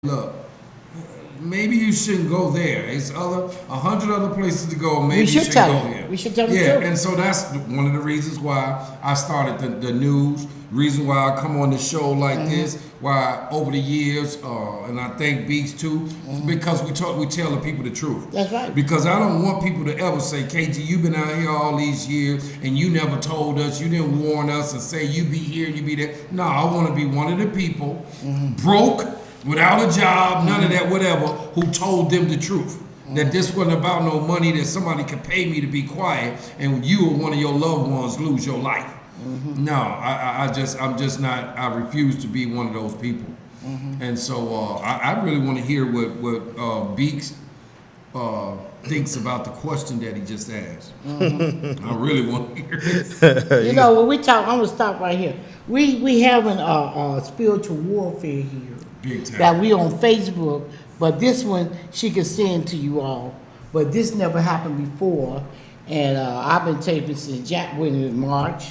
look, maybe you shouldn't go there. It's 100 other places to go. Maybe We you should shouldn't tell go them. here. We should tell them Yeah, too. and so that's one of the reasons why I started the news. Reason why I come on the show like this. Why over the years, and I thank Beats too, because we tell the people the truth. That's right. Because I don't want people to ever say, KG, you've been out here all these years and you never told us, you didn't warn us, and say you be here, you be there. No, I want to be one of the people broke, without a job, none of that, whatever, who told them the truth. That this wasn't about no money, that somebody could pay me to be quiet and you or one of your loved ones lose your life. No, I'm just not, I refuse to be one of those people. And so I really want to hear what Beeks thinks about the question that he just asked. I really want to hear it. You know, when we talk, I'm gonna stop right here. We having a spiritual warfare here Big time. that we on Facebook, but this one she can send to you all. But this never happened before, and I've been taping since Jack went in March,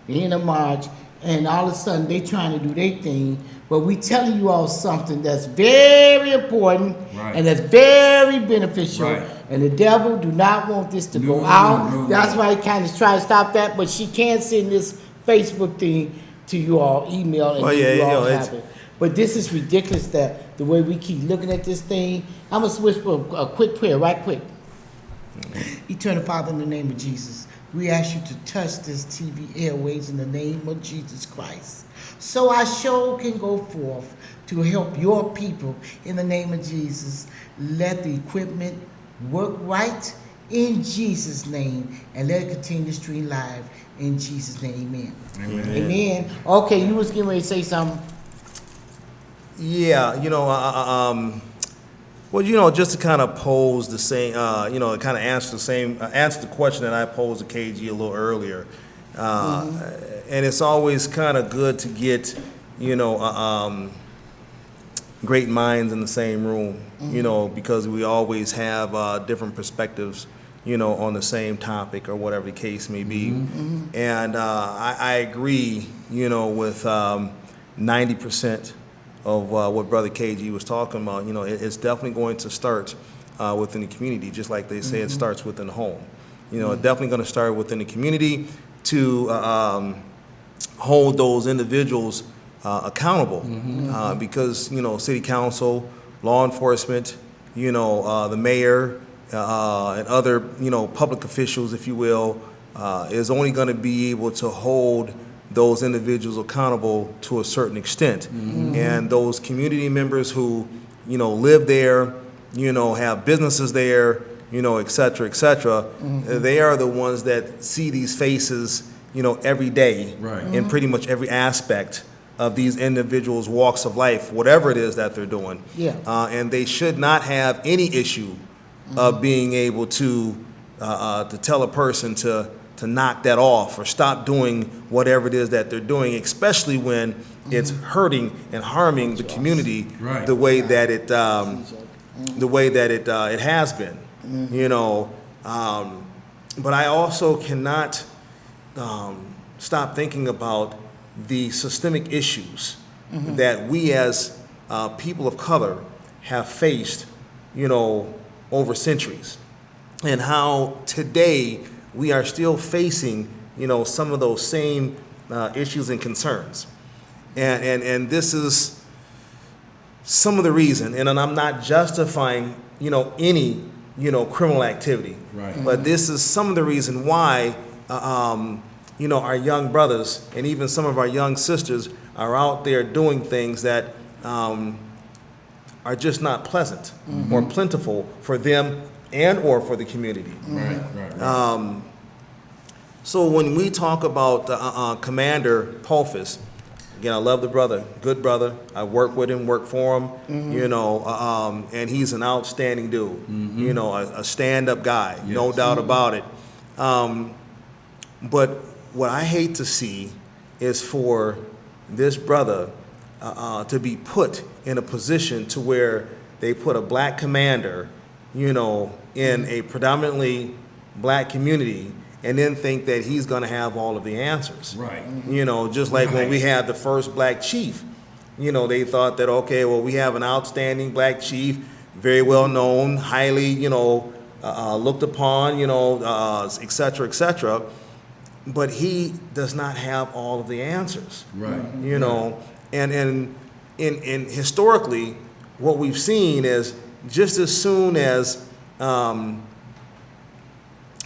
the end of March, and all of a sudden they trying to do their thing. But we telling you all something that's very important Right. and that's very beneficial. Right. And the devil do not want this to go No, out. no, no. That's why he kind of try to stop that. But she can send this Facebook thing to you all, email, and Oh, yeah, you you all know, have it. But this is ridiculous that the way we keep looking at this thing. I'm gonna switch for a quick prayer, right quick. Eternal Father, in the name of Jesus, we ask you to touch this TV airways in the name of Jesus Christ. So our show can go forth to help your people in the name of Jesus. Let the equipment work right in Jesus' name, and let it continue to stream live in Jesus' name. Amen. Amen. Amen. Okay, you was getting ready to say something. Yeah, well, just to kind of pose the same, kind of answer the question that I posed to KG a little earlier. And it's always kind of good to get, great minds in the same room, because we always have different perspectives, on the same topic or whatever the case may be. And I agree, with 90% of what Brother KG was talking about. It's definitely going to start within the community, just like they say it starts within the home. It's definitely going to start within the community to hold those individuals accountable, because city council, law enforcement, the mayor, and other public officials, if you will, is only going to be able to hold those individuals accountable to a certain extent. And those community members who, live there, have businesses there, et cetera, they are the ones that see these faces, every day, Right. in pretty much every aspect of these individuals' walks of life, whatever it is that they're doing. Yeah. And they should not have any issue of being able to tell a person to knock that off or stop doing whatever it is that they're doing, especially when it's hurting and harming the community Right. the way that it it has been. But I also cannot stop thinking about the systemic issues that we as people of color have faced, over centuries, and how today we are still facing, some of those same issues and concerns. And this is some of the reason, and I'm not justifying, any, criminal activity. Right. But this is some of the reason why, our young brothers and even some of our young sisters are out there doing things that are just not pleasant or plentiful for them and or for the community. Right. So when we talk about Commander Pulfus, again, I love the brother, good brother. I work with him, work for him, and he's an outstanding dude, a stand-up guy, no doubt about it. But what I hate to see is for this brother to be put in a position to where they put a black commander, in a predominantly black community, and then think that he's going to have all of the answers. Right. Just like when Right. we had the first black chief, You know, they thought that, okay, well, we have an outstanding black chief, very well known, highly, looked upon, et cetera, et cetera. But he does not have all of the answers. Right. You know, and in historically, what we've seen is just as soon as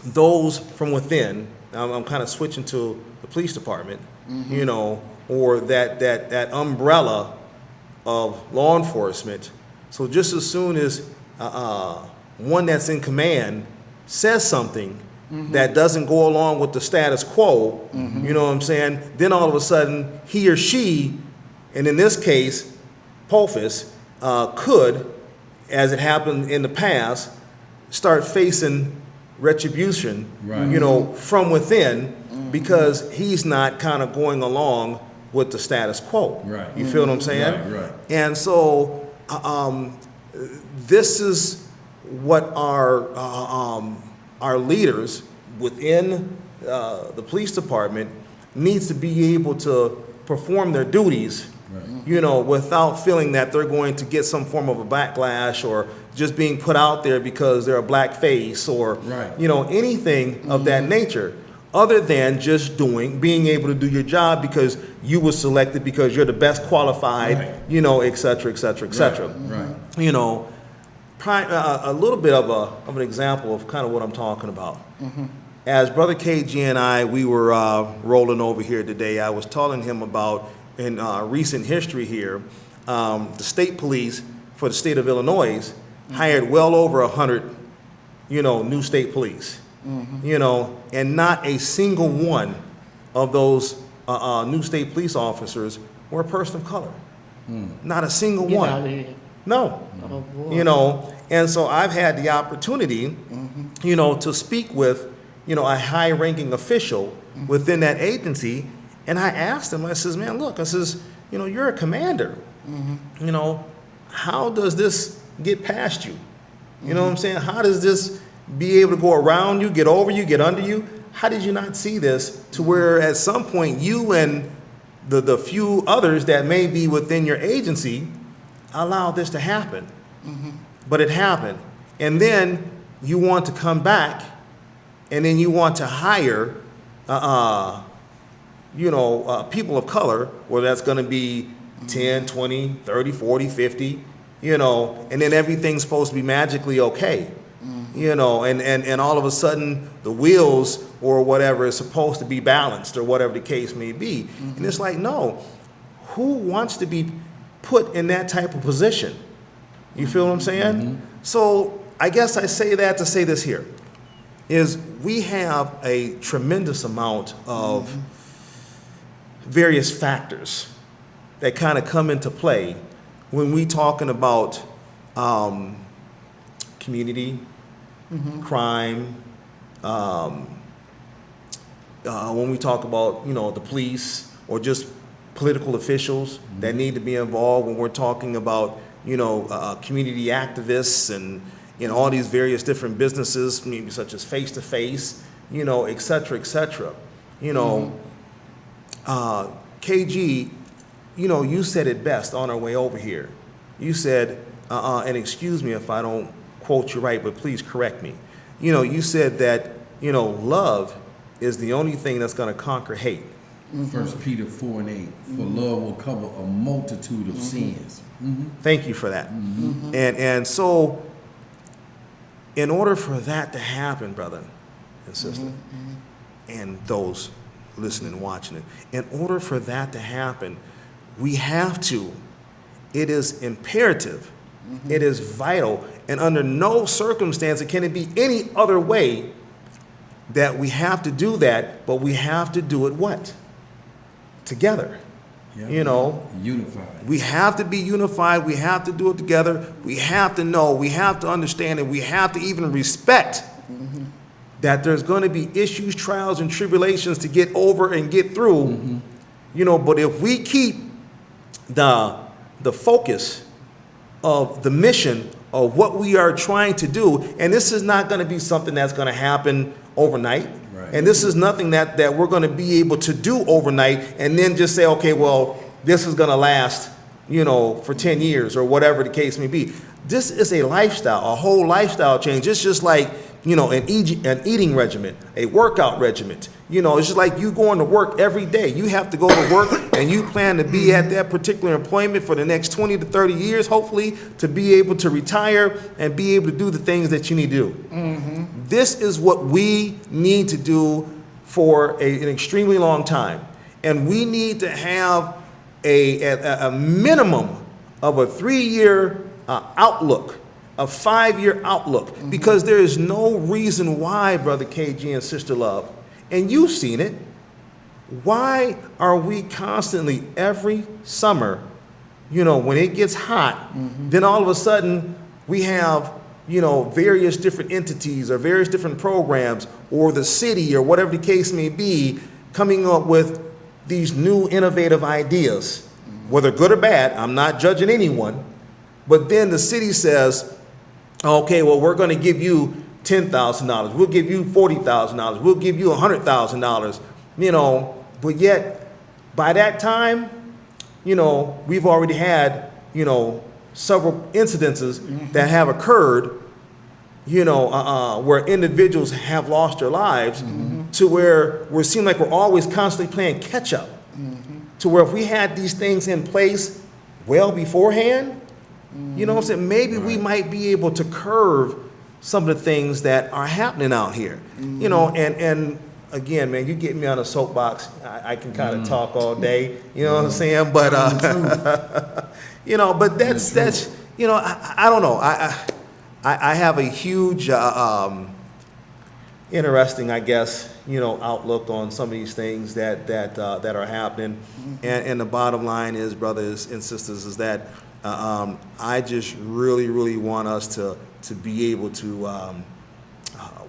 those from within, I'm kind of switching to the police department, or that umbrella of law enforcement. So just as soon as one that's in command says something that doesn't go along with the status quo, you know what I'm saying? Then all of a sudden, he or she, and in this case, Polfus, could, as it happened in the past, start facing retribution, Right. from within, because he's not kind of going along with the status quo. Right. You feel what I'm saying? Right. And so, this is what our leaders within the police department needs to be able to perform their duties, Right. without feeling that they're going to get some form of a backlash or just being put out there because they're a black face or, Right. anything of that nature, other than just being able to do your job because you were selected because you're the best qualified, Right. et cetera, et cetera, et cetera. Right. A little bit of an example of kind of what I'm talking about. As Brother KG and I, we were rolling over here today, I was telling him about, in recent history here, the state police for the state of Illinois hired well over 100, new state police. And not a single one of those new state police officers were a person of color. Not a single Get one. out of here. No. Oh, boy. And so I've had the opportunity, to speak with, a high-ranking official within that agency, and I asked him, I says, man, look, I says, you're a commander. How does this get past you? You know what I'm saying? How does this be able to go around you, get over you, get under you? How did you not see this to where at some point you and the few others that may be within your agency allow this to happen? But it happened. And then you want to come back and then you want to hire, people of color, whether that's going to be 10, 20, 30, 40, 50, and then everything's supposed to be magically okay. And all of a sudden the wheels or whatever is supposed to be balanced or whatever the case may be. And it's like, no, who wants to be put in that type of position? You feel what I'm saying? So I guess I say that to say this here, is we have a tremendous amount of various factors that kind of come into play when we talking about community, crime, when we talk about, the police or just political officials that need to be involved, when we're talking about, community activists and, all these various different businesses, maybe such as Face to Face, et cetera, et cetera. KG, you said it best on our way over here. You said, and excuse me if I don't quote you right, but please correct me. You said that, love is the only thing that's going to conquer hate. 1 Peter 4:8, for love will cover a multitude of sins. Thank you for that. And so, in order for that to happen, brother and sister, and those listening and watching it, in order for that to happen, we have to, it is imperative, it is vital, and under no circumstance can it be any other way that we have to do that, but we have to do it what? Together. Yeah. Unified. We have to be unified. We have to do it together. We have to know. We have to understand, and we have to even respect that there's going to be issues, trials, and tribulations to get over and get through. But if we keep the focus of the mission of what we are trying to do, and this is not going to be something that's going to happen overnight. Right. And this is nothing that we're going to be able to do overnight and then just say, okay, well, this is going to last, for 10 years or whatever the case may be. This is a lifestyle, a whole lifestyle change. It's just like, an eating regimen, a workout regimen. It's just like you going to work every day. You have to go to work and you plan to be at that particular employment for the next 20 to 30 years, hopefully, to be able to retire and be able to do the things that you need to do. Mm-hmm. This is what we need to do for an extremely long time. And we need to have a minimum of a 3-year outlook, a 5-year outlook, because there is no reason why, Brother KG and Sister Love, and you've seen it, why are we constantly every summer, when it gets hot, then all of a sudden we have, various different entities or various different programs or the city or whatever the case may be coming up with these new innovative ideas, whether good or bad. I'm not judging anyone, but then the city says, okay, well, we're going to give you $10,000. We'll give you $40,000. We'll give you $100,000. But yet, by that time, we've already had, several incidences that have occurred, where individuals have lost their lives, to where we seem like we're always constantly playing catch up. To where if we had these things in place well beforehand, what I'm saying, maybe we might be able to curb some of the things that are happening out here. And again, man, you get me on a soapbox, I can kind of talk all day, what I'm saying? But but that's I don't know. I have a huge interesting, I guess, outlook on some of these things that are happening. And the bottom line is, brothers and sisters, is that I just really, really want us to be able to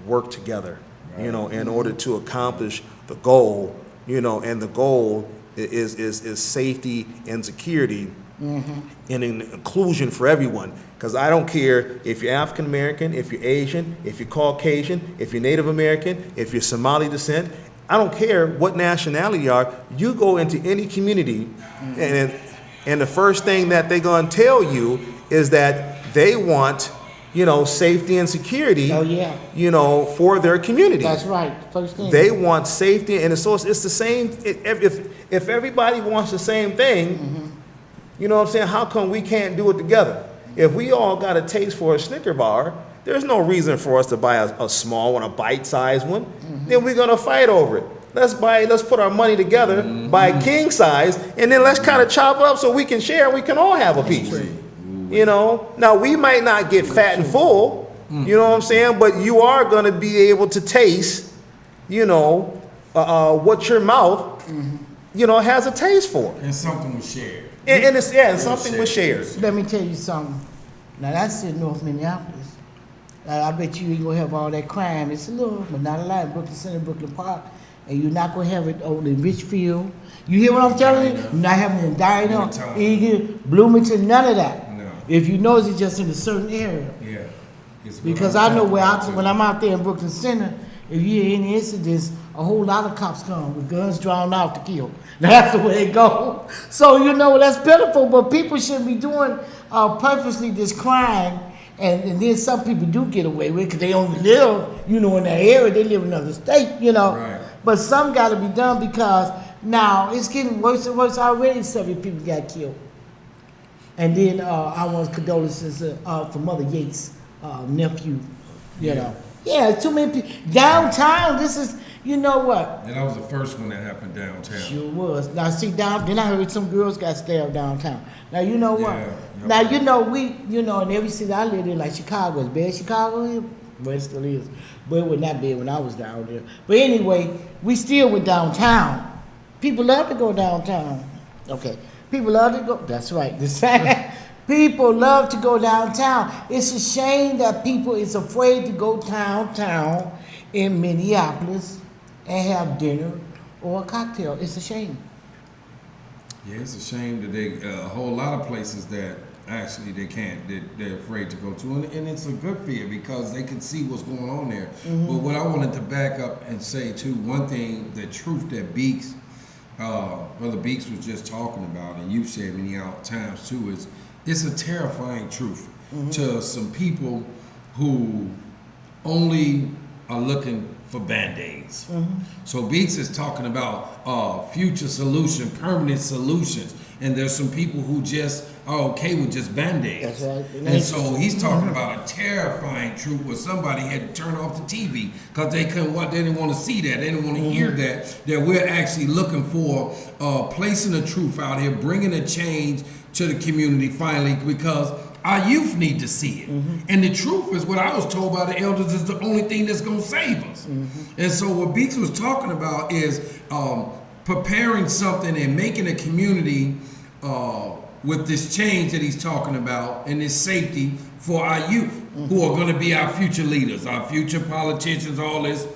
work together, in order to accomplish the goal, and the goal is safety and security and an inclusion for everyone. Because I don't care if you're African American, if you're Asian, if you're Caucasian, if you're Native American, if you're Somali descent. I don't care what nationality you are. You go into any community, and the first thing that they're going to tell you is that they want, safety and security, for their community. That's right. First thing. They want safety, and so it's the same. If everybody wants the same thing, how come we can't do it together? If we all got a taste for a Snicker bar, there's no reason for us to buy a small one, a bite-sized one. Then we're going to fight over it. Let's put our money together, buy king size, and then let's kind of chop it up so we can share and we can all have a piece. Now we might not get fat and full, but you are going to be able to taste, what your mouth, has a taste for. And something was shared. And something was shared. Let me tell you something. Now that's in North Minneapolis. I bet you ain't gonna have all that crime. It's a little, but not a lot. Brooklyn Center, Brooklyn Park, and you're not gonna have it over in Richfield. You hear what I'm telling you? You're not having it in Diana, Eagan, Bloomington, none of that. No. If you know, it's just in a certain area. Yeah. Because I know when I'm out there in Brooklyn Center, if you hear any incidents, a whole lot of cops come with guns drawn out to kill. That's the way it goes. So that's pitiful, but people shouldn't be doing purposely this crime, and then some people do get away with it because they only live, in that area. They live in another state, Right. But some got to be done because now it's getting worse and worse already. Several people got killed. And then I want condolences for Mother Yates' nephew, Yeah, too many people. Downtown, this is, you know what? And that was the first one that happened downtown. Sure was. Now, see, then I heard some girls got stabbed downtown. Now, you know what? Yeah. Now, we, in every city I lived in, like Chicago, is bad Chicago here? Well, it still is. But it was not bad when I was down there. But anyway, we still went downtown. People love to go downtown. Okay. People love to go. That's right. People love to go downtown. It's a shame that people is afraid to go downtown in Minneapolis and have dinner or a cocktail. It's a shame. Yeah, it's a shame that a whole lot of places that actually they can't, they're afraid to go to. And it's a good fear because they can see what's going on there. But what I wanted to back up and say too, one thing, the truth that beats Brother Beeks was just talking about, and you've said many times too, is it's a terrifying truth to some people who only are looking for band-aids. So Beeks is talking about future solution, permanent solutions, and there's some people who just are okay with just band-aids. That's right. And so he's talking about a terrifying truth where somebody had to turn off the TV because they didn't want to see that, they didn't want to hear that we're actually looking for placing the truth out here, bringing a change to the community finally, because our youth need to see it. And the truth is, what I was told by the elders is the only thing that's going to save us. And so what Beeks was talking about is preparing something and making a community with this change that he's talking about and this safety for our youth who are going to be our future leaders, our future politicians, all this,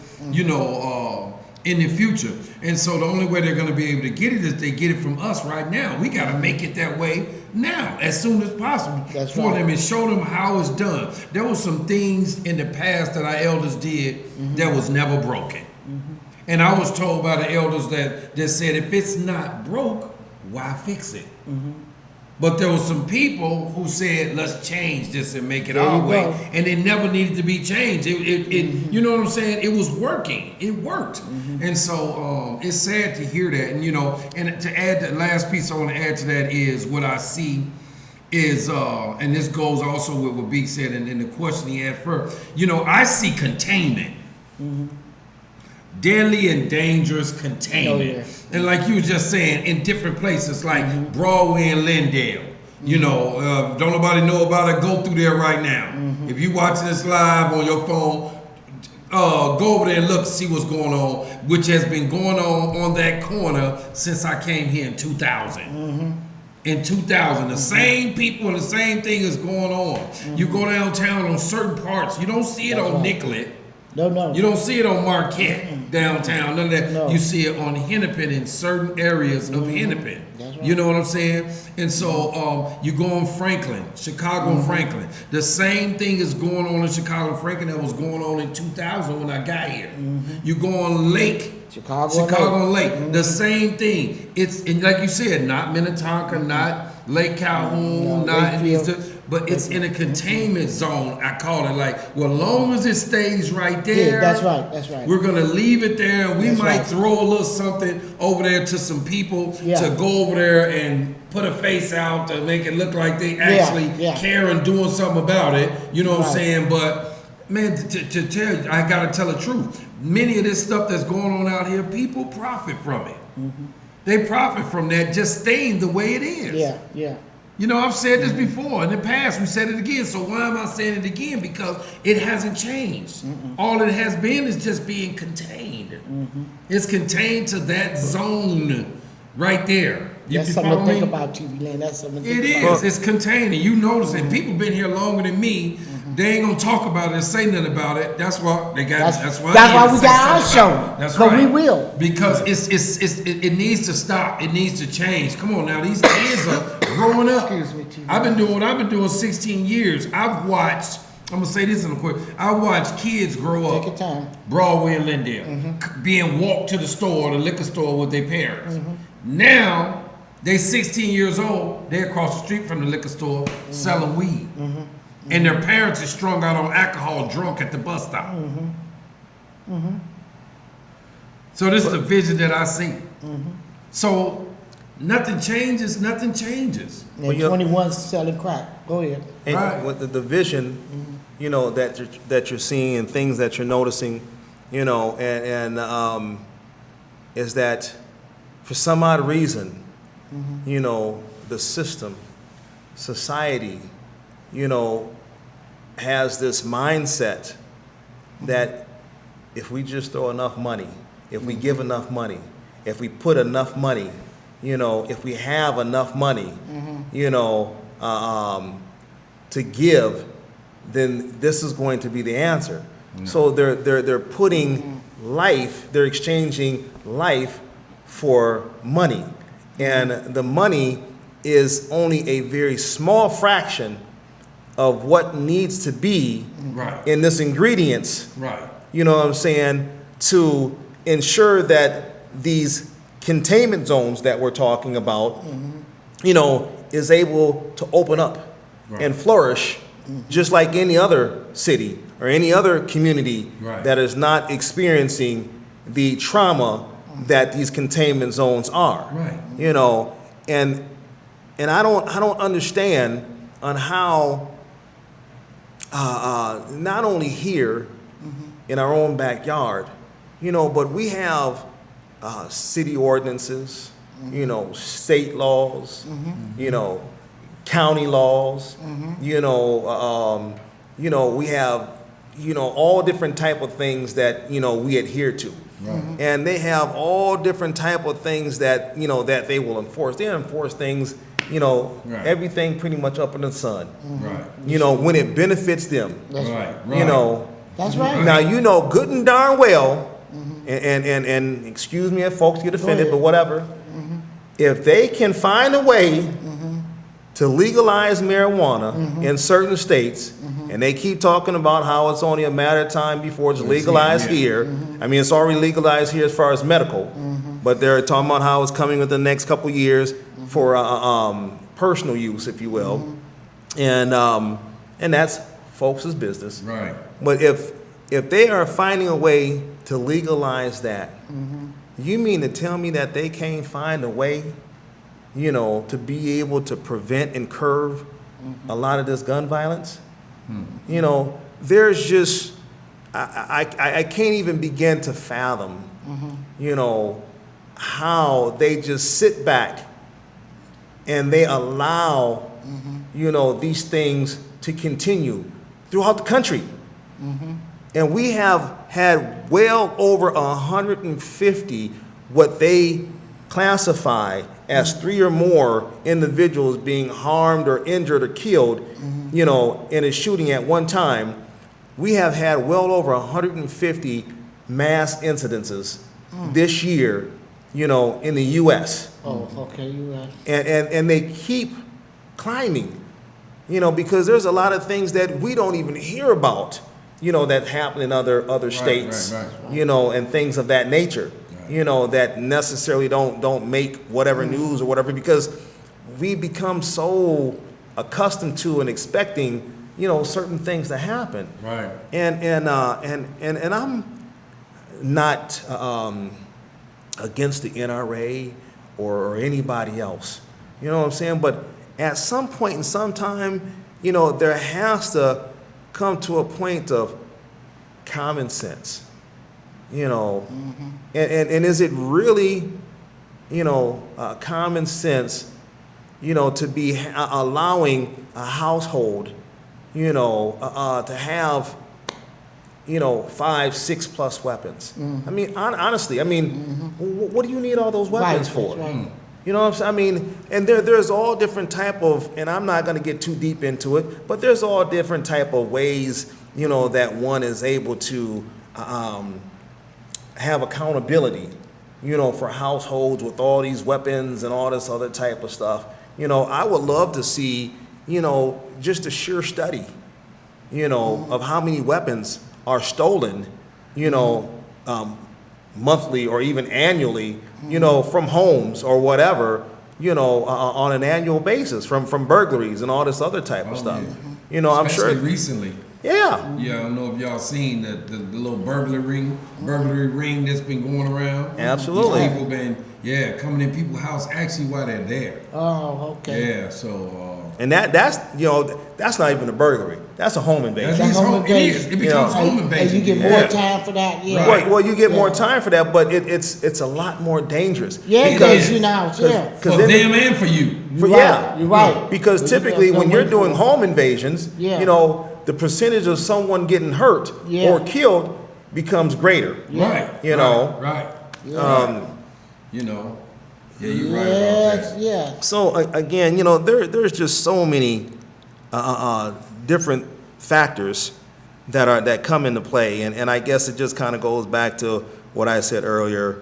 in the future. And so the only way they're going to be able to get it is they get it from us right now. We got to make it that way now, as soon as possible. That's for right. them and show them how it's done. There were some things in the past that our elders did that was never broken. And I was told by the elders that said, if it's not broke, why fix it? But there were some people who said, let's change this and make it There our you way. go. And it never needed to be changed. You know what I'm saying? It was working. It worked. And so it's sad to hear that. And, and to add the last piece I want to add to that is what I see is, and this goes also with what Beek said and the question he asked first. I see containment. Deadly and dangerous containment. Oh, yeah. And like you were just saying, in different places like Broadway and Lindale. Don't nobody know about it, go through there right now. If you watching this live on your phone, go over there and look, see what's going on, which has been going on that corner since I came here in 2000. In 2000, the same people and the same thing is going on. You go downtown on certain parts, you don't see it That's on right. Nicollet. No. You don't see it on Marquette downtown, none of that. No. You see it on Hennepin in certain areas of Hennepin. That's right. You know what I'm saying? And so you go on Franklin, Chicago and Franklin. The same thing is going on in Chicago and Franklin that was going on in 2000 when I got here. You go on Lake, Chicago and Lake. The same thing. It's, and like you said, not Minnetonka, not Lake Calhoun, No, not Lakefield. but it's in a containment zone. I call it like, well, long as it stays right there. Yeah, that's right. We're gonna leave it there, and we That's might right. throw a little something over there to some people to go over there and put a face out to make it look like they actually care and doing something about it. You know what I'm saying? But man, to tell you, I gotta tell the truth. Many of this stuff that's going on out here, people profit from it. They profit from that just staying the way it is. Yeah. I've said this before in the past. We said it again. So why am I saying it again? Because it hasn't changed. All it has been is just being contained. It's contained to that zone right there. That's something to think about, TV Land. That's something to think It about. is. It's contained. And you notice it. People been here longer than me. They ain't gonna talk about it and say nothing about it. That's why they got. That's why we got our show. That's but right. we will, because it needs to stop. It needs to change. Come on now, these kids are growing up. Excuse me, TV. I've been doing what I've been doing 16 years. I've watched. I'm gonna say this in a quick. I watched kids grow up. Take your time. Broadway and Lindale, being walked to the store, the liquor store with their parents. Now they 16 years old. They're across the street from the liquor store selling weed. And their parents are strung out on alcohol, drunk at the bus stop. So this is the vision that I see. So nothing changes. Nothing changes. And Well, you're- 21 selling crack. Go ahead. And Right. with the vision, that you're seeing and things that you're noticing, is that for some odd reason, the system, society, has this mindset that if we just throw enough money, if we give enough money, if we put enough money, if we have enough money, to give, then this is going to be the answer. So they're putting life, they're exchanging life for money, and the money is only a very small fraction of what needs to be Right. in this ingredients. Right. You know what I'm saying? To ensure that these containment zones that we're talking about, you know, is able to open up and flourish just like any other city or any other community Right. that is not experiencing the trauma that these containment zones are. Right. You know, and I don't understand on how not only here in our own backyard, you know, but we have city ordinances, you know, state laws, you know, county laws, you know, we have, you know, all different type of things that, you know, we adhere to. Right. And they have all different type of things that, you know, that they will enforce. They enforce things, you know, Right. everything pretty much up in the sun. Right. You know, when it benefits them. That's Right. Right. You know, That's right. now you know good and darn well, and excuse me if folks get offended, ahead. but whatever. If they can find a way to legalize marijuana in certain states, and they keep talking about how it's only a matter of time before it's legalized here. I mean, it's already legalized here as far as medical, but they're talking about how it's coming within the next couple years for personal use, if you will, and that's folks' business. Right. But if they are finding a way to legalize that, you mean to tell me that they can't find a way, you know, to be able to prevent and curb a lot of this gun violence? You know, there's just, I can't even begin to fathom, you know, how they just sit back and they allow, you know, these things to continue throughout the country. And we have had well over 150 what they classify as 3 or more individuals being harmed or injured or killed, you know, in a shooting at one time. We have had well over 150 mass incidences this year, you know, in the U.S. Oh, okay, you right. And they keep climbing, you know, because there's a lot of things that we don't even hear about, you know, that happen in other states, right. you know, and things of that nature, Right. you know, that necessarily don't make whatever news or whatever, because we become so accustomed to and expecting, you know, certain things to happen. Right. And I'm not against the NRA or anybody else. You know what I'm saying? But at some point in some time, you know, there has to come to a point of common sense. You know, and is it really, you know, common sense, you know, to be allowing a household, you know, to have, you know, 5, 6 plus weapons? I mean, honestly, I mean, what do you need all those weapons Right, for? that's right. You know what I'm saying? I mean, and there's all different type of, and I'm not going to get too deep into it, but there's all different type of ways, you know, that one is able to have accountability, you know, for households with all these weapons and all this other type of stuff. You know, I would love to see, you know, just a sheer study, you know, of how many weapons are stolen, you know, monthly or even annually, you know, from homes or whatever, you know, on an annual basis, from burglaries and all this other type of stuff. yeah. You know, I'm Especially sure. recently. Yeah, Yeah, I don't know if y'all seen the little burglary ring that's been going around. Absolutely. These people been coming in people's house actually while they're there. Oh, okay. Yeah, so and that's you know, that's not even a burglary. That's a home invasion. That's home invasion. It becomes You know, home And invasion. you get yeah. more time for that, yeah. Right. Well, you get more Yeah. time for that, but it's a lot more dangerous. Yeah, Because- because you know, yeah. For then- them and for you. You're yeah, right. You're right. Because You typically got when no you're way doing for it. home invasions, Yeah. you know, the percentage of someone getting hurt Yeah. or killed becomes greater. Yeah. Right. You know. Right. You know. Yeah, you're right about Yes, that. yeah. So again, you know, there's just so many different factors that come into play, and I guess it just kind of goes back to what I said earlier,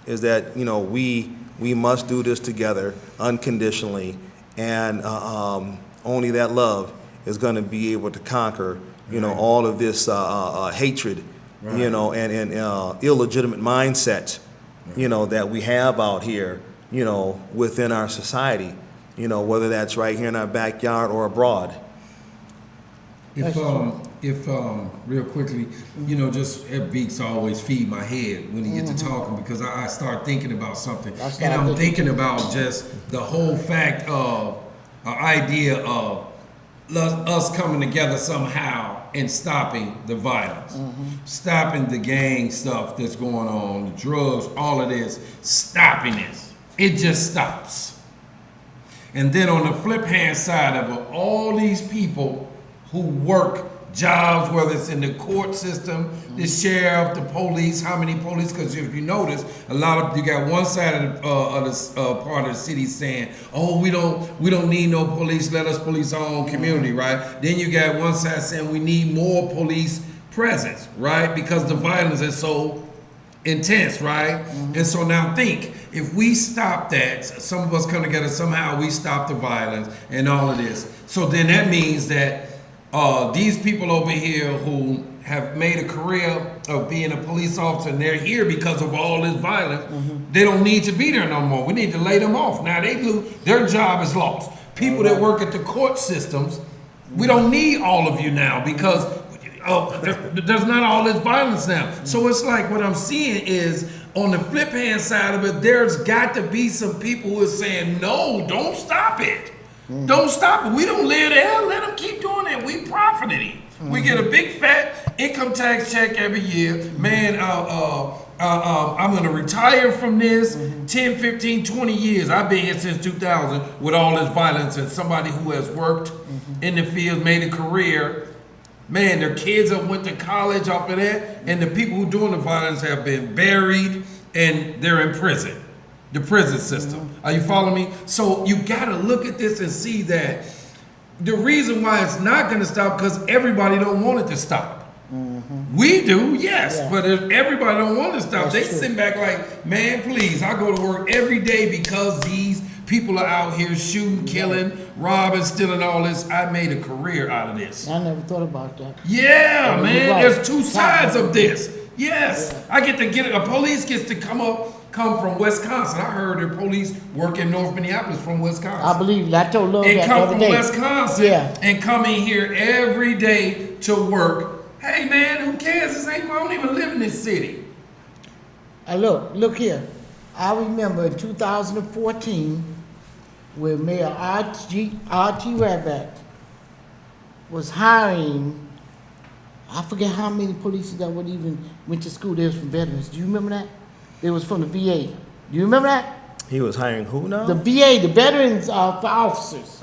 is that, you know, we must do this together unconditionally, and only that love is going to be able to conquer, you know, all of this hatred, you Right. know, and illegitimate mindset, you know, that we have out here, you know, within our society, you know, whether that's right here in our backyard or abroad. If real quickly, you know, just Ed Beeks always feed my head when he gets to talking, because I start thinking about something, and I'm thinking about just the whole fact of an idea of us coming together somehow and stopping the violence, stopping the gang stuff that's going on, the drugs, all of this, stopping this. It just stops. And then on the flip hand side of it, all these people who work jobs, whether it's in the court system, the sheriff, the police, how many police? Because if you notice, a lot of you got one side of the part of the city saying, "Oh, we don't need no police. Let us police our own community," right? Then you got one side saying we need more police presence, right? Because the violence is so intense, right? And so now think, if we stop that, some of us come together, somehow we stop the violence and all of this. So then that means that these people over here who have made a career of being a police officer, and they're here because of all this violence, they don't need to be there no more. We need to lay them off. Now their job is lost. People that work at the court systems, we don't need all of you now because there's not all this violence now. So it's like what I'm seeing is, on the flip hand side of it, there's got to be some people who are saying, no, don't stop it. Don't stop it. We don't live there. Let them keep doing it. We profiting. We get a big fat income tax check every year. Man, I'm going to retire from this 10, 15, 20 years. I've been here since 2000 with all this violence, and somebody who has worked in the field, made a career. Man, their kids have went to college off of that, and the people who doing the violence have been buried and they're in prison. The prison system. Are you following me? So you got to look at this and see that the reason why it's not going to stop, because everybody don't want it to stop. We do, yes, but if everybody don't want it to stop, they sit back like, man, please, I go to work every day because these people are out here shooting, killing, robbing, stealing, all this. I made a career out of this. I never thought about that. Yeah, man, there's two sides of this. Yes, I get to get it. A police gets to come from Wisconsin. I heard the police work in North Minneapolis from Wisconsin. I believe that. I told Lil and that come the other from day. Wisconsin and come in here every day to work. Hey man, who cares? I don't even live in this city. Look here. I remember in 2014 when Mayor R.T. Raback was hiring, I forget how many police that would even went to school. They was from veterans. Do you remember that? They was from the VA. Do you remember that? He was hiring who now? The VA, the veterans for officers.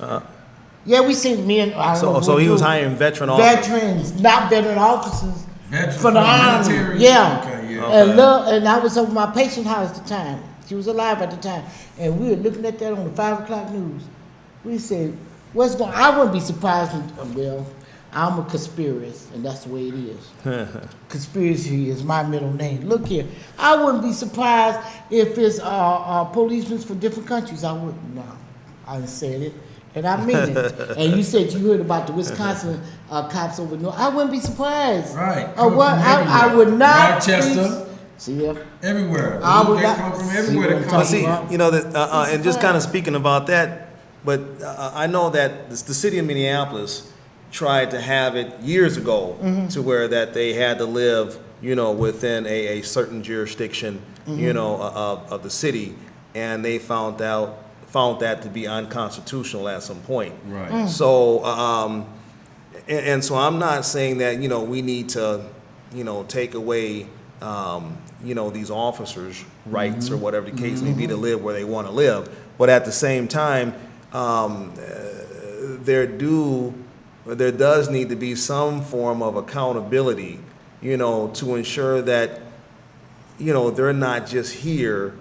Yeah, we seen men. So he was hiring veteran officers. Veterans, not veteran officers. Veterans for the army. military? Yeah. Okay, yeah. And I was over my patient house at the time. She was alive at the time. And we were looking at that on the 5 o'clock news. We said, what's going on? I wouldn't be surprised when, well, I'm a conspiracist, and that's the way it is. Conspiracy is my middle name. Look here. I wouldn't be surprised if it's policemen from different countries. I wouldn't. No, I said it, and I mean it. And you said you heard about the Wisconsin cops over north. I wouldn't be surprised. Right. What? I would not. Rochester. See ya. Everywhere. I would they not. come from See everywhere. what They I'm come See, talking you know, and just kind of speaking about that, but I know that the city of Minneapolis tried to have it years ago to where that they had to live, you know, within a certain jurisdiction, you know, of the city, and they found that to be unconstitutional at some point. Right. So, and so I'm not saying that, you know, we need to, you know, take away, you know, these officers' rights or whatever the case may be to live where they want to live, but at the same time, there does need to be some form of accountability, you know, to ensure that, you know, they're not just here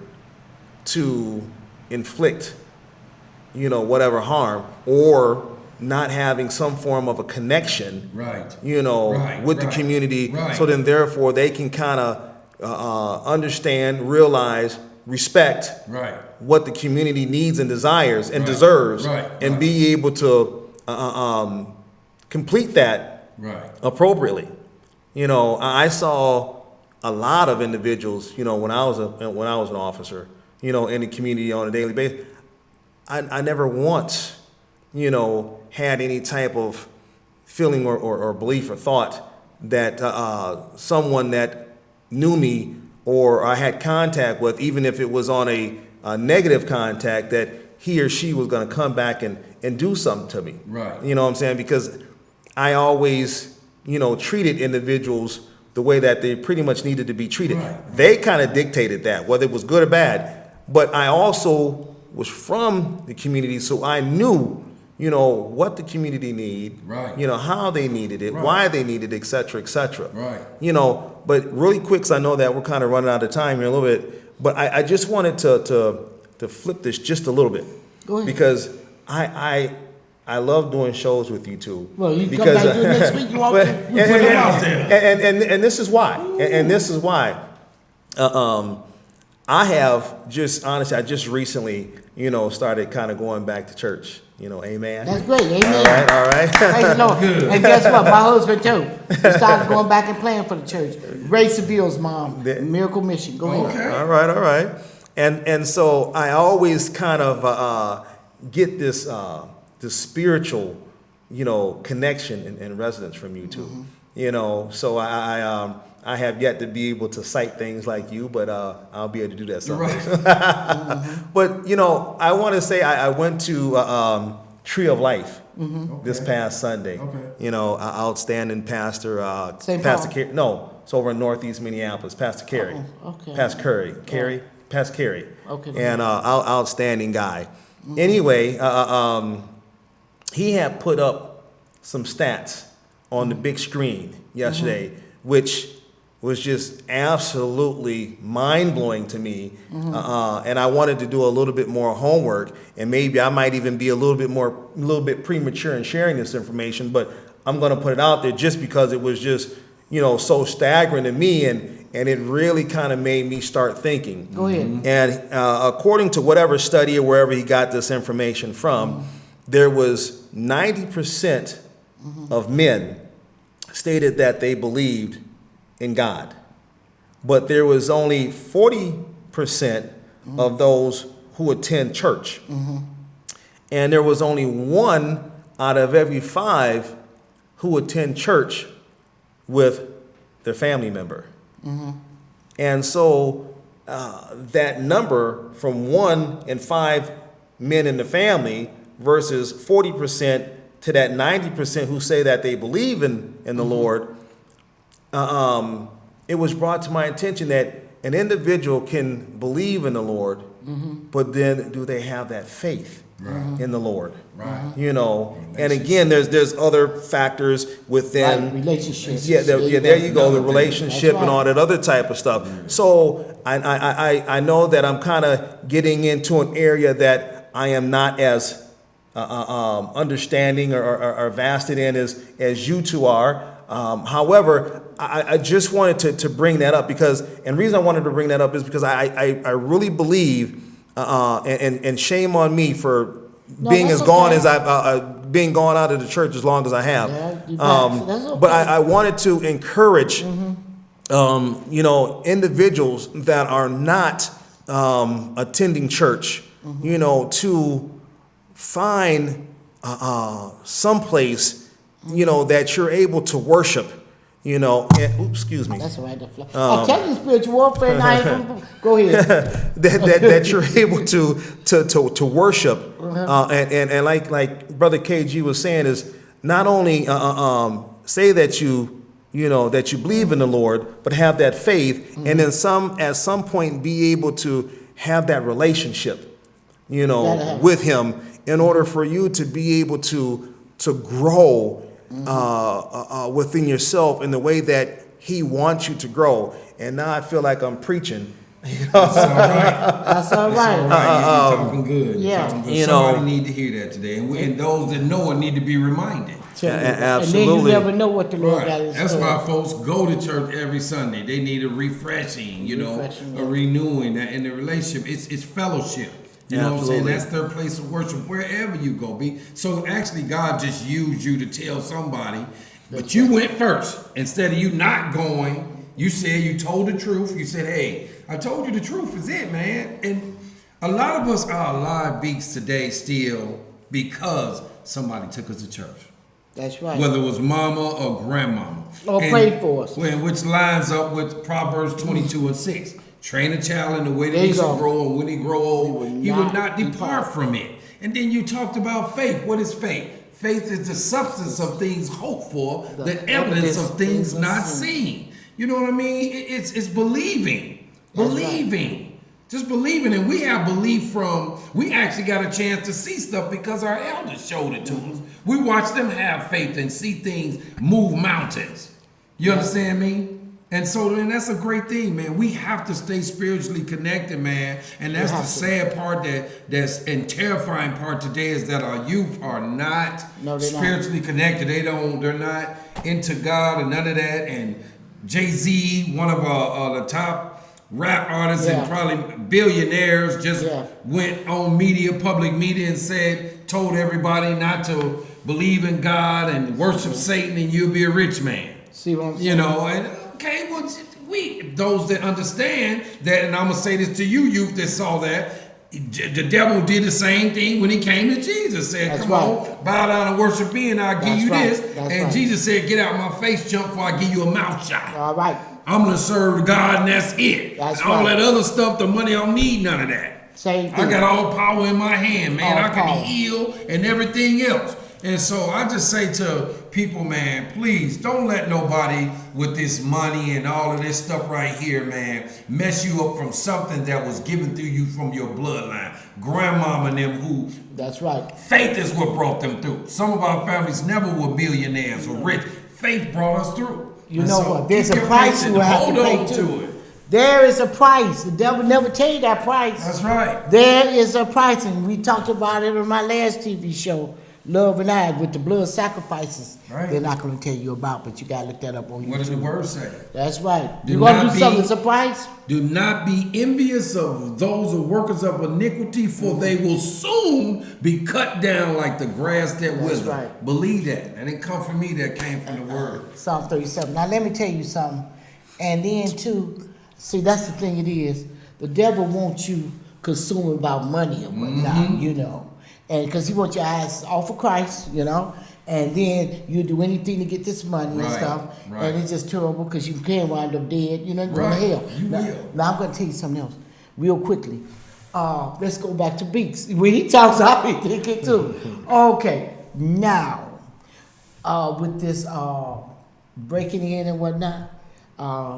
to inflict, you know, whatever harm, or not having some form of a connection, Right. you know, Right, with the right, community. right. So then therefore they can kind of understand, realize, respect Right. what the community needs and desires and Right, deserves, right, and right. be able to complete that Right. appropriately. You know, I saw a lot of individuals, when I was an officer, in the community on a daily basis, I never once, had any type of feeling or belief or thought that someone that knew me or I had contact with, even if it was on a negative contact, that he or she was going to come back and do something to me. Right. You know what I'm saying? Because I always, treated individuals the way that they pretty much needed to be treated. Right. They kind of dictated that, whether it was good or bad. But I also was from the community, so I knew, what the community need, Right. How they needed it, Right. why they needed it, et cetera, et cetera. Right. But really quick, 'cause I know that we're kind of running out of time here a little bit, but I just wanted to flip this just a little bit. Go ahead. Because I love doing shows with you two. Well, you come back and do it next week, you want to? and, We put it out there. and this is why. And this is why. I have just, honestly, I just recently, started kind of going back to church. Amen. That's great, amen. All right. Praise the Lord. And guess what? My husband too. He started going back and playing for the church. Ray Seville's mom, Miracle Mission. Go ahead. Okay. All right. And so I always kind of get this spiritual, connection and resonance from you two. So I have yet to be able to cite things like you, but I'll be able to do that someday. Right. But I want to say I went to Tree of Life this Okay. past Sunday. Okay. Outstanding pastor, St. Pastor Paul? Carey. No, it's over in Northeast Minneapolis. Pastor Carey. Okay. Pastor Carey. Pastor Carey. Okay. And outstanding guy. Anyway, he had put up some stats on the big screen yesterday, which was just absolutely mind-blowing to me. And I wanted to do a little bit more homework, and maybe I might even be a little bit premature in sharing this information, but I'm going to put it out there just because it was just, so staggering to me, and it really kind of made me start thinking. Go ahead. And according to whatever study or wherever he got this information from, there was 90% of men stated that they believed in God. But there was only 40% of those who attend church. And there was only 1 out of every 5 who attend church with their family member. And so that number from 1 in 5 men in the family versus 40% to that 90% who say that they believe in the Lord, it was brought to my attention that an individual can believe in the Lord, but then do they have that faith in the Lord? Right. And again, there's other factors within Right, relationships. there you go, the relationship That's and all right. that other type of stuff. So I know that I'm kind of getting into an area that I am not as understanding or vasted in as you two are. However, I just wanted to bring that up because, and the reason I wanted to bring that up is because I really believe, and shame on me for being that's as gone okay. as I've being gone out of the church as long as I have. Yeah, you back, so that's okay. But I wanted to encourage, individuals that are not attending church, to find some place, that you're able to worship, excuse me. That's all right. I'm telling you, spiritual warfare. Now, go ahead. that you're able to worship, and like Brother KG was saying, is not only say that you believe in the Lord, but have that faith, and then at some point be able to have that relationship, with Him, in order for you to be able to grow within yourself in the way that He wants you to grow. And now I feel like I'm preaching. That's all right. That's all All right. right. You're talking good. yeah. Somebody need to hear that today. And those that know it need to be reminded. And then absolutely. you never know what the Lord got in Right. That's store. why folks go to church every Sunday. They need a refreshing, Refreshing, a yeah. renewing in the relationship. It's fellowship. You know what I'm saying? Absolutely. That's their place of worship wherever you go. So actually God just used you to tell somebody, but you went first. Instead of you not going, You said you told the truth. You said, hey, I told you the truth is it, man. And a lot of us are alive beats today still because somebody took us to church. That's right. Whether it was mama or grandmama. Or prayed for us. Which lines up with Proverbs 22:6. Train a child in the way that There he you should go. grow, and when he grow old, he would not depart depart. from it. And then you talked about faith. What is faith? Faith is the substance of things hoped for, the evidence of things not seen. You know what I mean? It's believing. That's Believing. Just believing. And we have belief we actually got a chance to see stuff because our elders showed it to us. We watched them have faith and see things move mountains. You understand me? And so, man, that's a great thing, man. We have to stay spiritually connected, man. And that's the sad part that's and terrifying part today is that our youth are not spiritually connected. They're not into God and none of that. And Jay-Z, one of the top rap artists and probably billionaires, just went on public media and told everybody not to believe in God and worship Satan and you'll be a rich man. See what I'm saying? You know, and okay, well, those that understand that, and I'm gonna say this to you, youth that saw that, the devil did the same thing when he came to Jesus. Said, "Come on, bow down and worship me, and I'll give you this." And Jesus said, "Get out my face, jump, before I give you a mouth shot." All right. I'm gonna serve God, and that's it. All that other stuff, the money, I don't need none of that. Same thing. I got all power in my hand, man. All I can power. heal and everything else. And so I just say to people, man, please don't let nobody with this money and all of this stuff right here, man, mess you up from something that was given through you from your bloodline. Grandmama and them who. That's right. Faith is what brought them through. Some of our families never were millionaires or rich. Faith brought us through. You know what? There's a price you will have to pay too. There is a price. The devil never tell you that price. That's right. There is a price, and we talked about it on my last TV show, Love and I, with the blood sacrifices. Right. They're not going to tell you about, but you got to look that up on YouTube. What does the word say? That's right. You're going to do something, it's a price. Do not be envious of those who workers of iniquity, for they will soon be cut down like the grass that withers. Right. Believe that. And it come from me, that came from the word. Psalm 37. Now let me tell you something. And then too, see, that's the thing it is. The devil wants you consuming about money and whatnot, you know. And because he wants your eyes off of Christ, you know. And then you do anything to get this money and stuff. Right. And it's just terrible because you can wind up dead, you know, going to hell. You will. Now I'm going to tell you something else real quickly. Let's go back to Beaks. When he talks, I'll be thinking too. Okay, now, with this breaking in and whatnot,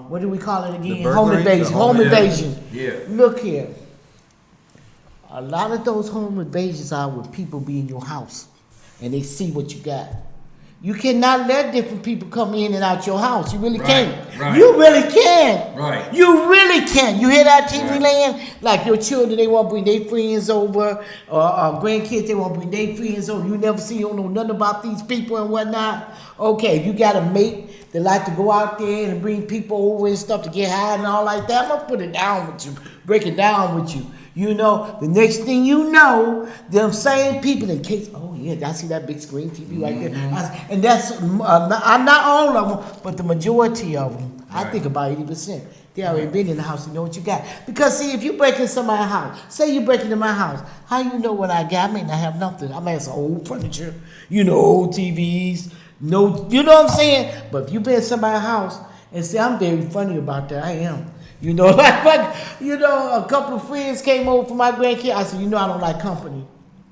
what do we call it again? Home invasion. Home invasion. Yeah. Look here. A lot of those home invasions are when people be in your house and they see what you got. You cannot let different people come in and out your house. You really can't. Right. You really can. Right. You really can. You hear that, TV land? Like your children, they want to bring their friends over, or grandkids, they want to bring their friends over. You never see, you don't know nothing about these people and whatnot. Okay, you got a mate that like to go out there and bring people over and stuff to get high and all like that. I'm going to put it down with you, break it down with you. You know, the next thing you know, them same people in case, oh yeah, I see that big screen TV right there. And that's, I'm not all of them, but the majority of them, I think about 80%. They already been in the house and know what you got. Because see, if you break in somebody's house, say you break into my house, how you know what I got? I may not have nothing. I may have some old furniture, you know, old TVs, no, you know what I'm saying? But if you been in somebody's house and say, I'm very funny about that, I am. You know, like, you know, a couple of friends came over for my grandkid. I said, you know, I don't like company.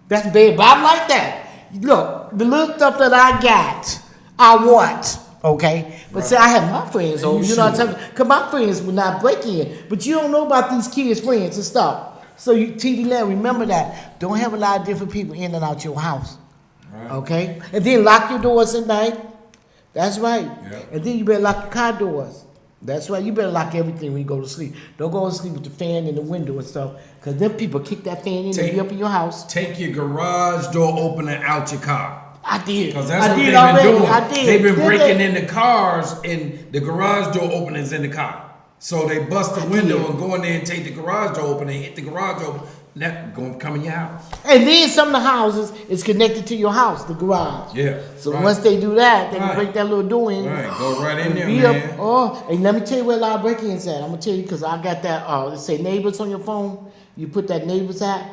That's bad, but I'm like that. Look, the little stuff that I got, I want, okay? But see, I have my friends over, you know what I'm saying? Because my friends would not break in. But you don't know about these kids' friends and stuff. So you, TV land, remember that. Don't have a lot of different people in and out your house, okay? And then lock your doors at night. That's right. Yep. And then you better lock your car doors. That's right. You better lock everything when you go to sleep. Don't go to sleep with the fan in the window and stuff, because then people kick that fan in and be up in your house. Take your garage door opener out your car. I did. Because that's what they've been doing. I did. They've been breaking into cars, and the garage door opener is in the car. So they bust the window and go in there and take the garage door opener and hit the garage door that gonna come in your house. And then some of the houses is connected to your house, the garage. Yeah. So right. once they do that, they can Right. break that little door in. Right, go right in there, Be man. and let me tell you where a lot of break-ins at. I'm gonna tell you because I got that. Let's say neighbors on your phone. You put that neighbors app,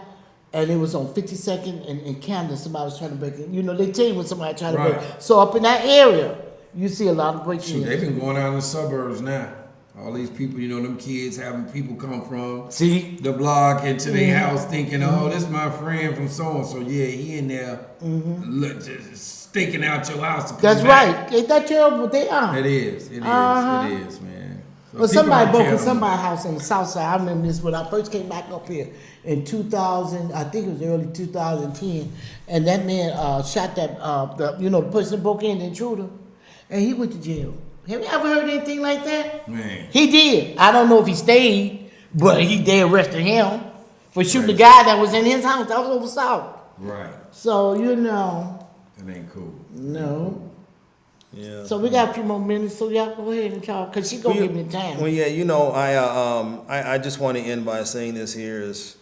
and it was on 52nd and Camden. Somebody was trying to break in. You know, they tell you when somebody trying to Right. break. So up in that area, you see a lot of Shoot, break-ins. they've been going out in the suburbs now. All these people, you know, them kids having people come from See, the block into their house thinking, oh, this my friend from so-and-so. Yeah, he in there just staking out your house to come that's back. right. Ain't that terrible? They are. It is, Uh-huh. it is, man. So Well, people somebody don't broke care in no somebody's house on the south side. I remember this when I first came back up here in 2000. I think it was early 2010, and that man shot that the person that broke in, the intruder, and he went to jail. Have you ever heard anything like that? Man. He did. I don't know if he stayed, but they arrested him for shooting the guy that was in his house. That was over south. Right. So That ain't cool. no. Yeah. So we got a few more minutes. So y'all go ahead and talk, cause she gonna give me time. Well, yeah, you know, I just want to end by saying this here is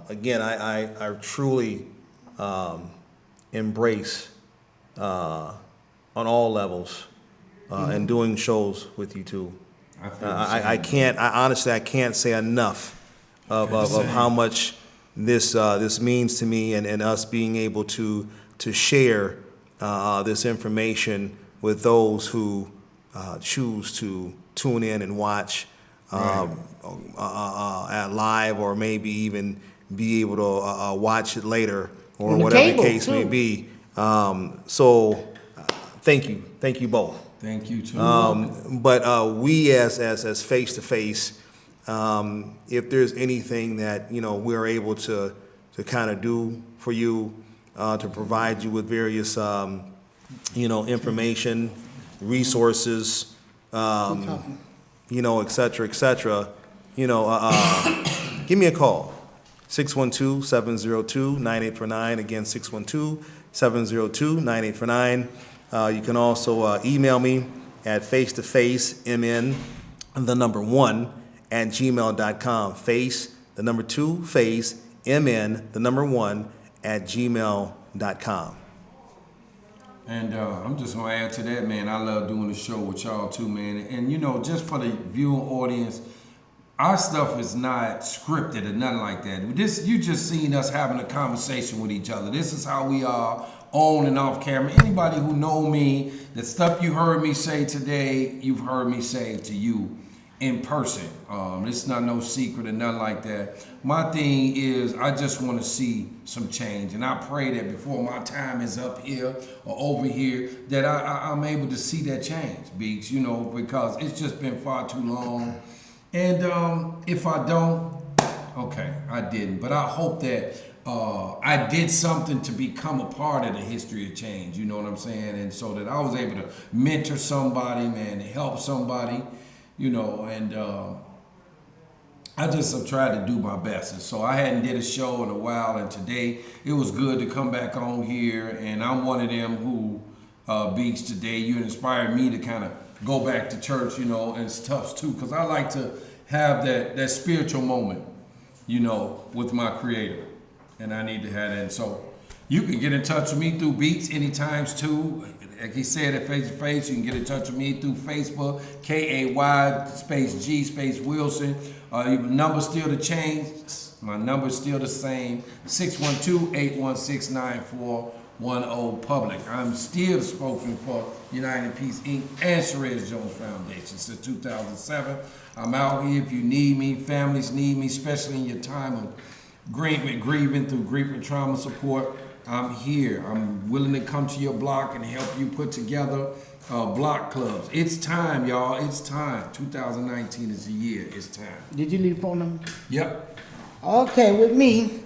again, I truly embrace on all levels and doing shows with you too. I feel the I same. can't. I can't say enough of how much this means to me and us being able to share this information with those who choose to tune in and watch at live, or maybe even be able to watch it later, or On the whatever cable, the case may too. be. So thank you both. Thank you too. But we as face to face, if there's anything that we're able to kind of do for you, to provide you with various information, resources, et cetera, give me a call. 612-702-9849. Again, 612-702-9849. You can also email me at facetoface.mn, the number 1, at gmail.com. Face, the number 2, face, mn, the number 1, at gmail.com. And I'm just gonna add to that, man. I love doing the show with y'all too, man. And just for the viewing audience, our stuff is not scripted or nothing like that. You just seen us having a conversation with each other. This is how we are on and off camera. Anybody who know me, the stuff you heard me say today, you've heard me say to you in person. It's not no secret or nothing like that. My thing is, I just want to see some change, and I pray that before my time is up here or over here, that I'm able to see that change, Beats. Because it's just been far too long. And if I don't, okay, I didn't. But I hope that I did something to become a part of the history of change. You know what I'm saying? And so that I was able to mentor somebody, man, to help somebody. And I just have tried to do my best. And so I hadn't did a show in a while, and today it was good to come back on here. And I'm one of them who, Beats, today you inspired me to kind of go back to church, and stuff too, because I like to have that spiritual moment, with my Creator, and I need to have that. And so you can get in touch with me through Beats anytimes too. Like he said, at Face to Face, you can get in touch with me through Facebook, KAY_G_Wilson. Your number's still to change. My number's still the same, 612-816-9410 public. I'm still the spokesman for United Peace Inc. and Sherez Jones Foundation since 2007. I'm out here if you need me. Families need me, especially in your time of grieving through grief and trauma support. I'm here. I'm willing to come to your block and help you put together block clubs. It's time, y'all. It's time. 2019 is the year. It's time. Did you leave phone number? Yep. Okay, with me.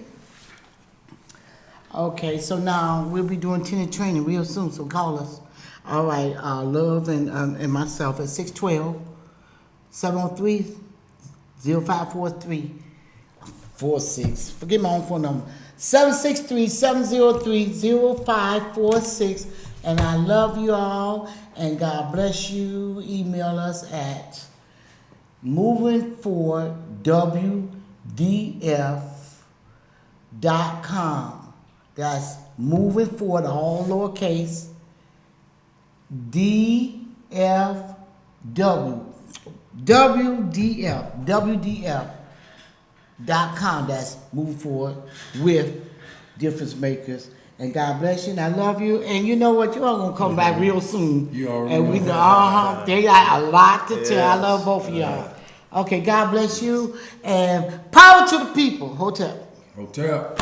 Okay, so now we'll be doing tenant training real soon, so call us. All right, Love and myself at 612-703-0543-46. Forget my own phone number. 763-703-0546. And I love you all, and God bless you. Email us at movingforwardwdf That's moving forward, all lowercase. WDF.com. That's moving forward with difference makers. And God bless you, and I love you. And you know what? You all gonna come back real soon. You already and we know. they got a lot to tell. I Yes. love both of y'all. Okay, God bless you, and power to the people. Hotel. Hotel.